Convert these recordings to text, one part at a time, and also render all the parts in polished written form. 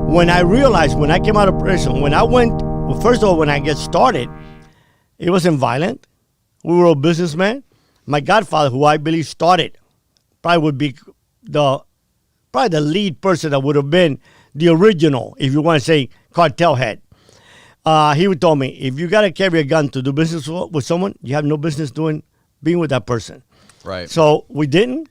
when I realized, when I came out of prison, well, first of all, when I get started, it wasn't violent. We were all businessmen. My godfather, who I believe started, probably would be the lead person that would have been the original, if you want to say, cartel head. He would tell me, if you got to carry a gun to do business with someone, you have no business being with that person. Right. So we didn't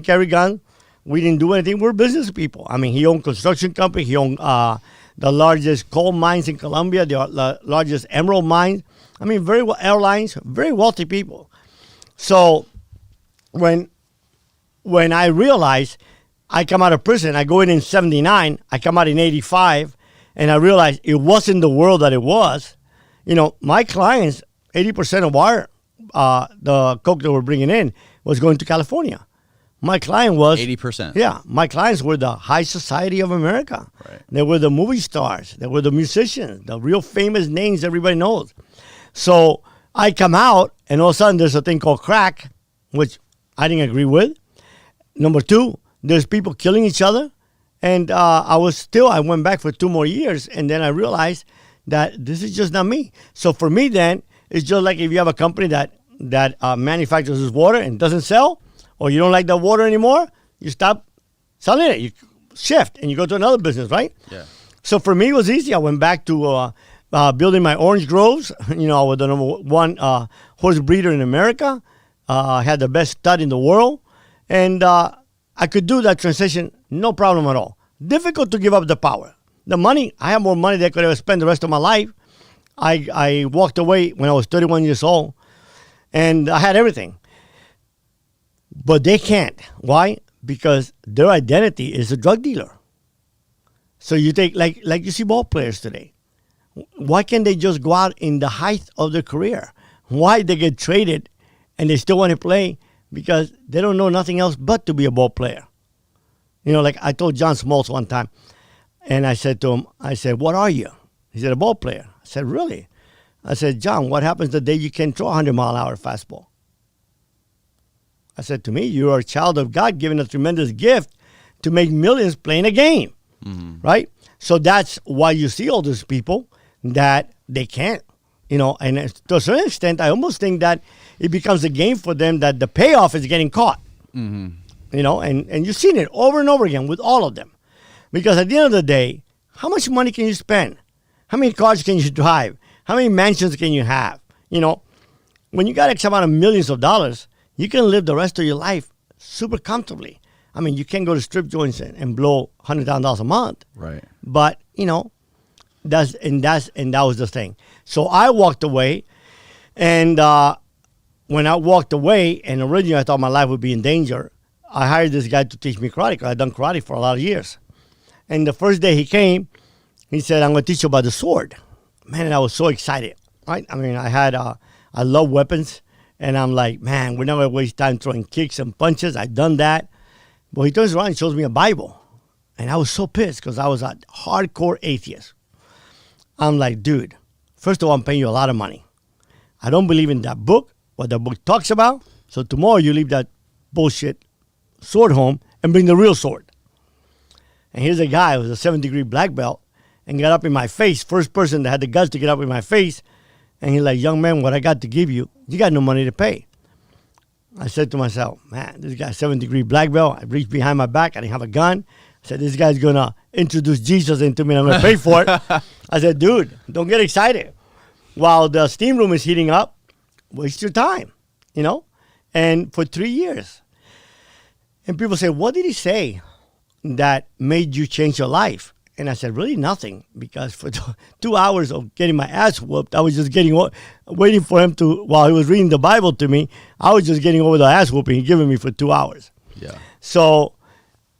carry guns. We didn't do anything. We're business people. I mean, he owned construction company. He owned the largest coal mines in Colombia, the largest emerald mines. I mean, airlines, very wealthy people. So when I realized I come out of prison, I go in 79, I come out in 85, and I realized it wasn't the world that it was. My clients, 80% of the coke that we're bringing in was going to California. My client was 80%. Yeah, my clients were the high society of America. Right. They were the movie stars. They were the musicians, the real famous names everybody knows. So I come out, and all of a sudden there's a thing called crack, which I didn't agree with. Number two, there's people killing each other. And I went back for 2 more years, and then I realized that this is just not me. So for me then, it's just like if you have a company that manufactures this water and doesn't sell, or you don't like the water anymore, you stop selling it. You shift, and you go to another business, right? Yeah. So for me, it was easy. I went back to building my orange groves. I was the number one horse breeder in America. I had the best stud in the world. And I could do that transition, no problem at all. Difficult to give up the power. The money, I have more money than I could ever spend the rest of my life. I walked away when I was 31 years old, and I had everything. But they can't. Why? Because their identity is a drug dealer. So you take, like you see ball players today. Why can't they just go out in the height of their career? Why they get traded and they still want to play? Because they don't know nothing else but to be a ball player. Like I told John Smoltz one time, and I said to him, what are you? He said, a ball player. I said, really? I said, John, what happens the day you can't throw a 100-mile-an-hour fastball? I said, to me, you are a child of God given a tremendous gift to make millions playing a game, right? So that's why you see all these people that they can't, and to a certain extent, I almost think that it becomes a game for them that the payoff is getting caught, and you've seen it over and over again with all of them. Because at the end of the day, how much money can you spend? How many cars can you drive? How many mansions can you have? When you got X amount of millions of dollars, you can live the rest of your life super comfortably. I mean, you can't go to strip joints and blow $100,000 a month. Right. But, that was the thing. So I walked away, and when I walked away, and originally I thought my life would be in danger, I hired this guy to teach me karate, because I'd done karate for a lot of years. And the first day he came, he said, I'm going to teach you about the sword. Man, and I was so excited, right? I mean, I love weapons. And I'm like, man, we're not going to waste time throwing kicks and punches. I've done that. But he turns around and shows me a Bible. And I was so pissed because I was a hardcore atheist. I'm like, dude, first of all, I'm paying you a lot of money. I don't believe in that book, what the book talks about. So tomorrow you leave that bullshit sword home and bring the real sword. And here's a guy who was a 7th-degree black belt and got up in my face, first person that had the guts to get up in my face. And he's like, young man, what I got to give you, you got no money to pay. I said to myself, man, this guy's 7th-degree black belt. I reached behind my back. I didn't have a gun. I said, this guy's going to introduce Jesus into me and I'm going to pay for it. I said, dude, don't get excited. While the steam room is heating up, waste your time, And for 3 years. And people say, what did he say that made you change your life? And I said, really nothing, because for 2 hours of getting my ass whooped, I was just waiting for him while he was reading the Bible to me, I was just getting over the ass whooping he'd given me for 2 hours. Yeah. So,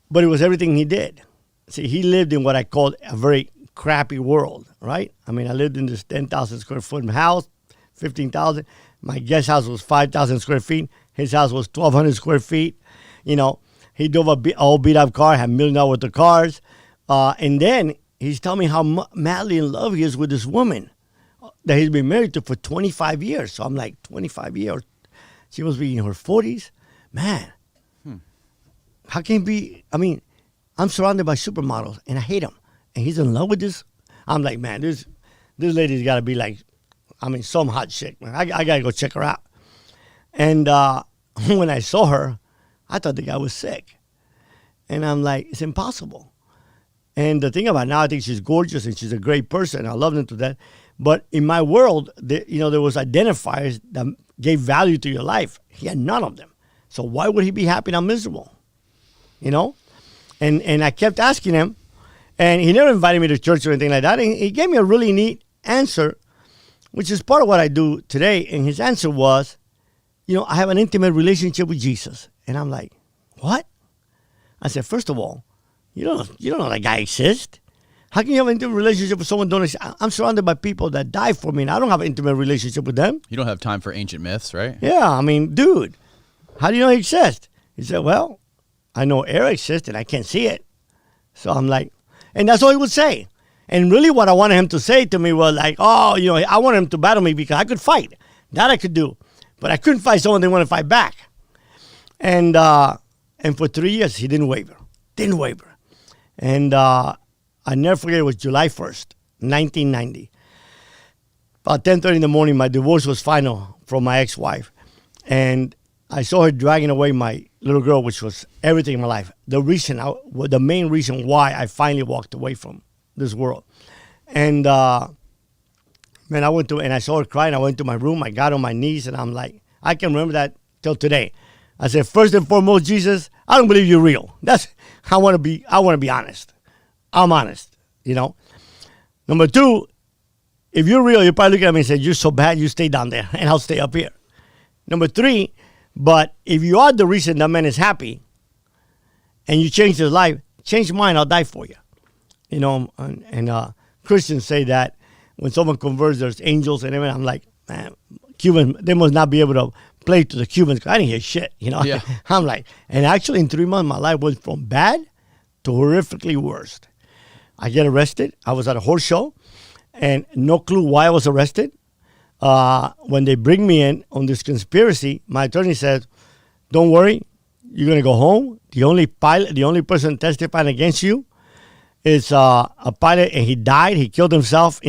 but it was everything he did. See, he lived in what I called a very crappy world, right? I mean, I lived in this 10,000 square foot house, 15,000. My guest house was 5,000 square feet. His house was 1,200 square feet. He drove a old beat up car, had $1 million worth of cars. And then he's telling me how madly in love he is with this woman that he's been married to for 25 years. So I'm like, 25 years? She must be in her 40s? Man, how can it be? I mean, I'm surrounded by supermodels, and I hate them. and he's in love with this. I'm like, man, this lady's got to be like, I mean, some hot chick, man. I got to go check her out. And when I saw her, I thought the guy was sick. And I'm like, it's impossible. And the thing about it now, I think she's gorgeous and she's a great person. I love her to that. But in my world, there was identifiers that gave value to your life. He had none of them. So why would he be happy and I'm miserable? You know? And I kept asking him, and he never invited me to church or anything like that. And he gave me a really neat answer, which is part of what I do today. And his answer was, I have an intimate relationship with Jesus. And I'm like, what? I said, first of all, you don't know that guy exists. How can you have an intimate relationship with someone who don't exist? I'm surrounded by people that die for me, and I don't have an intimate relationship with them. You don't have time for ancient myths, right? Yeah, I mean, dude, how do you know he exists? He said, well, I know air exists, and I can't see it. So I'm like, and that's all he would say. And really what I wanted him to say to me was like, I wanted him to battle me because I could fight. That I could do. But I couldn't fight someone that wanted to fight back. And for 3 years, he didn't waver. And I never forget, it was July 1st, 1990. About 10:30 in the morning, my divorce was final from my ex-wife. And I saw her dragging away my little girl, which was everything in my life. The main reason why I finally walked away from this world. And man, I saw her crying. I went to my room. I got on my knees, and I'm like, I can remember that till today. I said, first and foremost, Jesus, I don't believe you're real. I want to be honest. I'm honest, Number two, if you're real, you probably look at me and say, you're so bad, you stay down there, and I'll stay up here. Number three, but if you are the reason that man is happy, and you change his life, change mine, I'll die for you. And Christians say that when someone converts, there's angels and everything. I'm like, man, Cubans, they must not be able to play to the Cubans because I didn't hear shit, Yeah. I'm like, and actually in 3 months, my life went from bad to horrifically worst. I get arrested. I was at a horse show, and no clue why I was arrested. When they bring me in on this conspiracy, my attorney says, don't worry, you're going to go home. The only person testifying against you is a pilot, and he died. He killed himself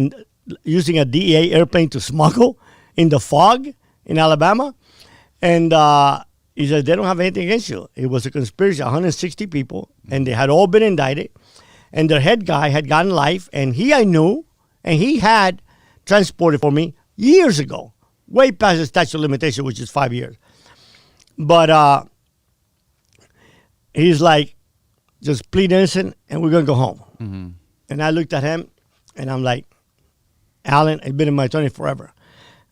using a DEA airplane to smuggle in the fog in Alabama. And he said, they don't have anything against you. It was a conspiracy, 160 people, and they had all been indicted. And their head guy had gotten life, and I knew, and he had transported for me years ago, way past the statute of limitation, which is 5 years. But he's like, just plead innocent, and we're going to go home. Mm-hmm. And I looked at him, and I'm like, Alan, I've been in my attorney forever,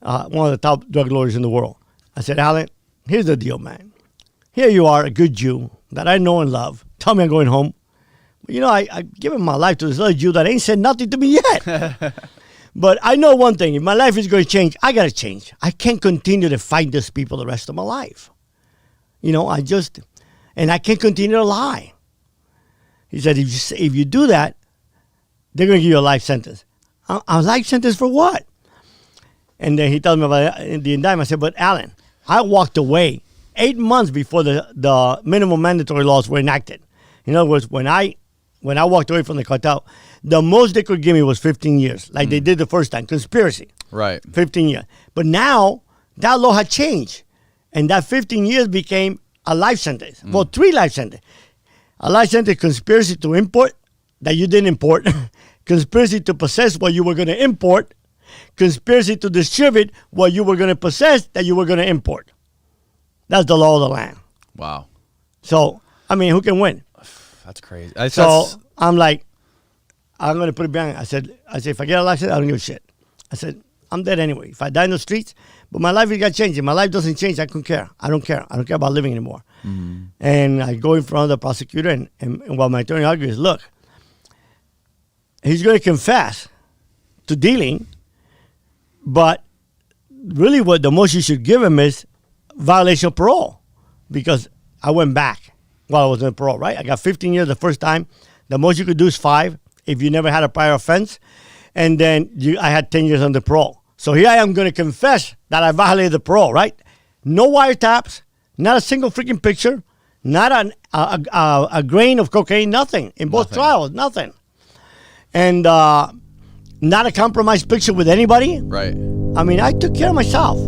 one of the top drug lawyers in the world. I said, Alan, here's the deal, man. Here you are, a good Jew that I know and love. Tell me I'm going home. I've given my life to this other Jew that ain't said nothing to me yet. But I know one thing. If my life is going to change, I got to change. I can't continue to fight these people the rest of my life. And I can't continue to lie. He said, if you do that, they're going to give you a life sentence. A life sentence for what? And then he told me about the indictment. I said, but Alan, I walked away 8 months before the minimum mandatory laws were enacted. In other words, when I walked away from the cartel, the most they could give me was 15 years, like they did the first time, conspiracy. Right. 15 years. But now, that law had changed, and that 15 years became a life sentence. Well, 3 life sentences. A life sentence, conspiracy to import that you didn't import, conspiracy to possess what you were going to import, conspiracy to distribute what you were going to possess that you were going to import. That's the law of the land. Wow. So, who can win? That's crazy. I'm like, I'm going to put it behind. I said, if I get a license, I don't give a shit. I said, I'm dead anyway. If I die in the streets, but my life has got changed. If my life doesn't change, I don't care. I don't care about living anymore. Mm-hmm. And I go in front of the prosecutor, and what my attorney argues is, look, he's going to confess to dealing, but really what the most you should give him is violation of parole, because I went back while I was on parole, right? I got 15 years the first time. The most you could do is 5 if you never had a prior offense. And then I had 10 years under parole. So here I am going to confess that I violated the parole, right? No wiretaps, not a single freaking picture, not a grain of cocaine, nothing. In both trials, nothing. and not a compromised picture with anybody. Right. I mean, I took care of myself.